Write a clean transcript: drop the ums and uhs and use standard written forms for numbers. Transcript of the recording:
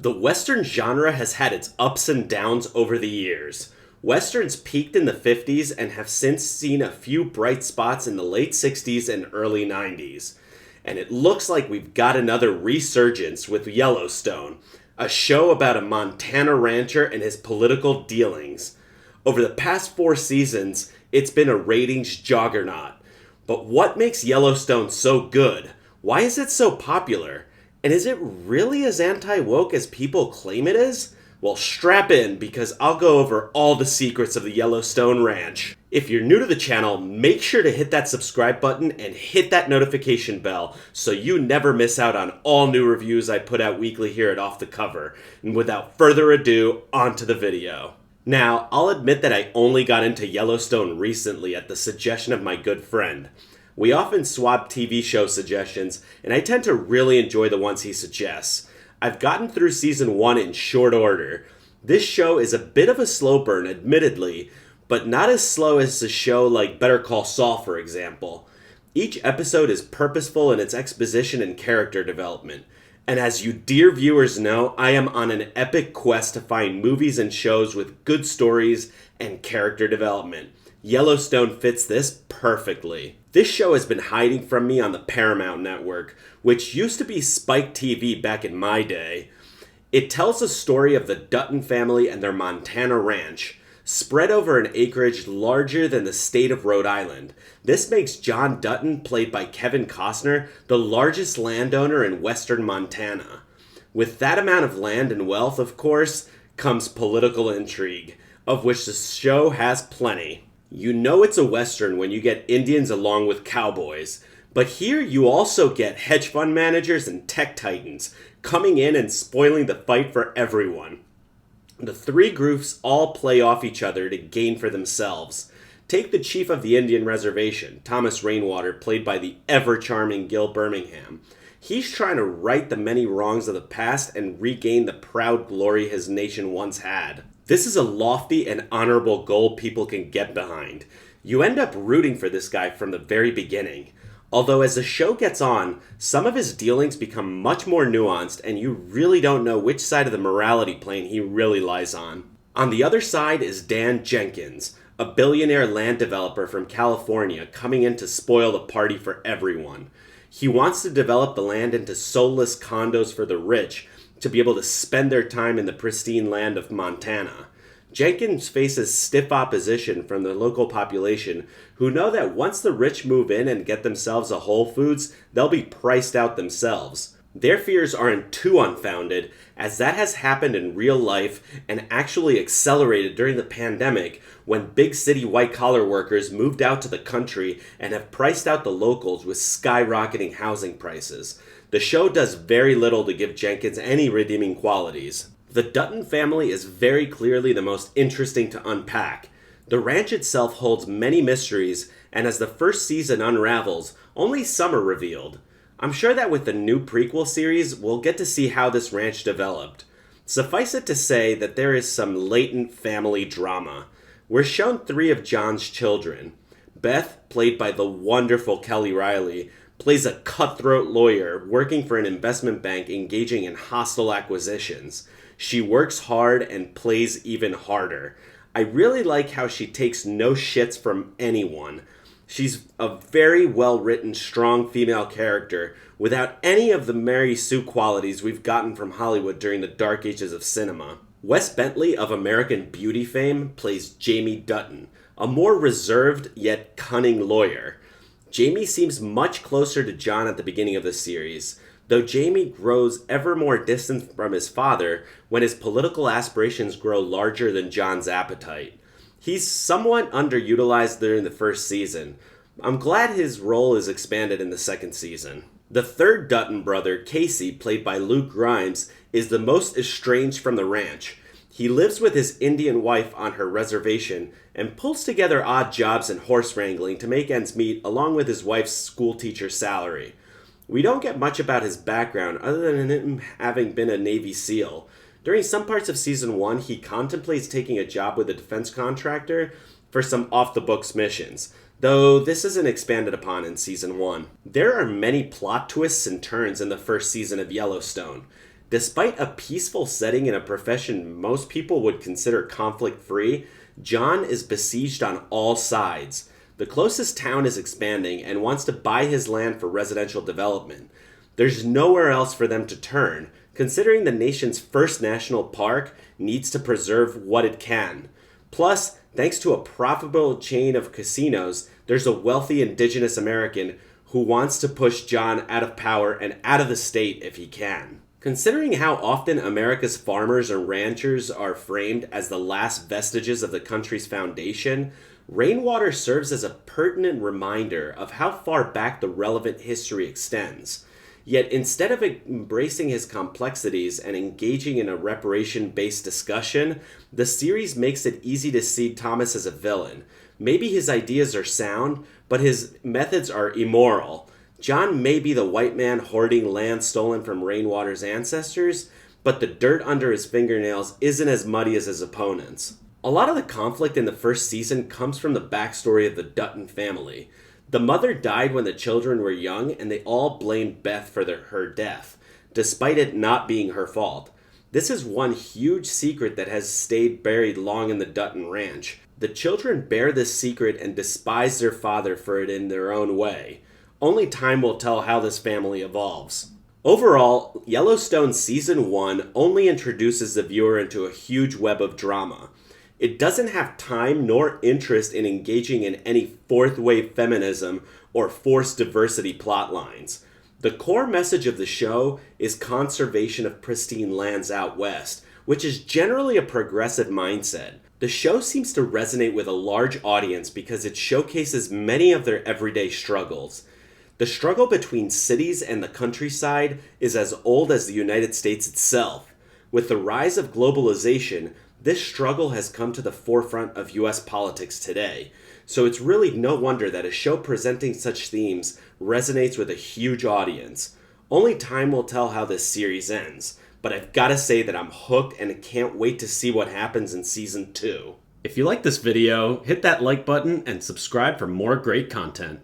The Western genre has had its ups and downs over the years. Westerns peaked in the 50s and have since seen a few bright spots in the late 60s and early 90s. And it looks like we've got another resurgence with Yellowstone, a show about a Montana rancher and his political dealings. Over the past 4 seasons, it's been a ratings juggernaut. But what makes Yellowstone so good? Why is it so popular? And is it really as anti-woke as people claim it is? Well, strap in, because I'll go over all the secrets of the Yellowstone Ranch. If you're new to the channel, make sure to hit that subscribe button and hit that notification bell so you never miss out on all new reviews I put out weekly here at Off the Cover. And without further ado, on to the video. Now, I'll admit that I only got into Yellowstone recently at the suggestion of my good friend. We often swap TV show suggestions, and I tend to really enjoy the ones he suggests. I've gotten through season 1 in short order. This show is a bit of a slow burn, admittedly, but not as slow as a show like Better Call Saul, for example. Each episode is purposeful in its exposition and character development. And as you dear viewers know, I am on an epic quest to find movies and shows with good stories and character development. Yellowstone fits this perfectly. This show has been hiding from me on the Paramount Network, which used to be Spike TV back in my day. It tells the story of the Dutton family and their Montana ranch, spread over an acreage larger than the state of Rhode Island. This makes John Dutton, played by Kevin Costner, the largest landowner in western Montana. With that amount of land and wealth, of course, comes political intrigue, of which the show has plenty. You know it's a Western when you get Indians along with cowboys, but here you also get hedge fund managers and tech titans coming in and spoiling the fight for everyone. The 3 groups all play off each other to gain for themselves. Take the chief of the Indian reservation, Thomas Rainwater, played by the ever-charming Gil Birmingham. He's trying to right the many wrongs of the past and regain the proud glory his nation once had. This is a lofty and honorable goal people can get behind. You end up rooting for this guy from the very beginning. Although as the show gets on, some of his dealings become much more nuanced and you really don't know which side of the morality plane he really lies on. On the other side is Dan Jenkins, a billionaire land developer from California coming in to spoil the party for everyone. He wants to develop the land into soulless condos for the rich, to be able to spend their time in the pristine land of Montana. Jenkins faces stiff opposition from the local population, who know that once the rich move in and get themselves a Whole Foods, they'll be priced out themselves. Their fears aren't too unfounded, as that has happened in real life and actually accelerated during the pandemic when big city white-collar workers moved out to the country and have priced out the locals with skyrocketing housing prices. The show does very little to give Jenkins any redeeming qualities. The Dutton family is very clearly the most interesting to unpack. The ranch itself holds many mysteries, and as the first season unravels, only some are revealed. I'm sure that with the new prequel series, we'll get to see how this ranch developed. Suffice it to say that there is some latent family drama. We're shown 3 of John's children. Beth, played by the wonderful Kelly Riley, plays a cutthroat lawyer working for an investment bank engaging in hostile acquisitions. She works hard and plays even harder. I really like how she takes no shits from anyone. She's a very well-written, strong female character without any of the Mary Sue qualities we've gotten from Hollywood during the dark ages of cinema. Wes Bentley of American Beauty fame plays Jamie Dutton, a more reserved yet cunning lawyer. Jamie seems much closer to John at the beginning of the series, though Jamie grows ever more distant from his father when his political aspirations grow larger than John's appetite. He's somewhat underutilized during the first season. I'm glad his role is expanded in the second season. The 3rd Dutton brother, Casey, played by Luke Grimes, is the most estranged from the ranch. He lives with his Indian wife on her reservation and pulls together odd jobs and horse wrangling to make ends meet along with his wife's schoolteacher salary. We don't get much about his background other than him having been a Navy SEAL. During some parts of season 1, he contemplates taking a job with a defense contractor for some off-the-books missions, though this isn't expanded upon in season 1. There are many plot twists and turns in the first season of Yellowstone. Despite a peaceful setting in a profession most people would consider conflict-free, John is besieged on all sides. The closest town is expanding and wants to buy his land for residential development. There's nowhere else for them to turn, considering the nation's first national park needs to preserve what it can. Plus, thanks to a profitable chain of casinos, there's a wealthy indigenous American who wants to push John out of power and out of the state if he can. Considering how often America's farmers and ranchers are framed as the last vestiges of the country's foundation, Rainwater serves as a pertinent reminder of how far back the relevant history extends. Yet instead of embracing his complexities and engaging in a reparation-based discussion, the series makes it easy to see Thomas as a villain. Maybe his ideas are sound, but his methods are immoral. John may be the white man hoarding land stolen from Rainwater's ancestors, but the dirt under his fingernails isn't as muddy as his opponents. A lot of the conflict in the first season comes from the backstory of the Dutton family. The mother died when the children were young, and they all blamed Beth for her death, despite it not being her fault. This is one huge secret that has stayed buried long in the Dutton Ranch. The children bear this secret and despise their father for it in their own way. Only time will tell how this family evolves. Overall, Yellowstone Season 1 only introduces the viewer into a huge web of drama. It doesn't have time nor interest in engaging in any fourth-wave feminism or forced diversity plotlines. The core message of the show is conservation of pristine lands out west, which is generally a progressive mindset. The show seems to resonate with a large audience because it showcases many of their everyday struggles. The struggle between cities and the countryside is as old as the United States itself. With the rise of globalization, this struggle has come to the forefront of US politics today, so it's really no wonder that a show presenting such themes resonates with a huge audience. Only time will tell how this series ends, but I've got to say that I'm hooked and can't wait to see what happens in Season 2. If you like this video, hit that like button and subscribe for more great content.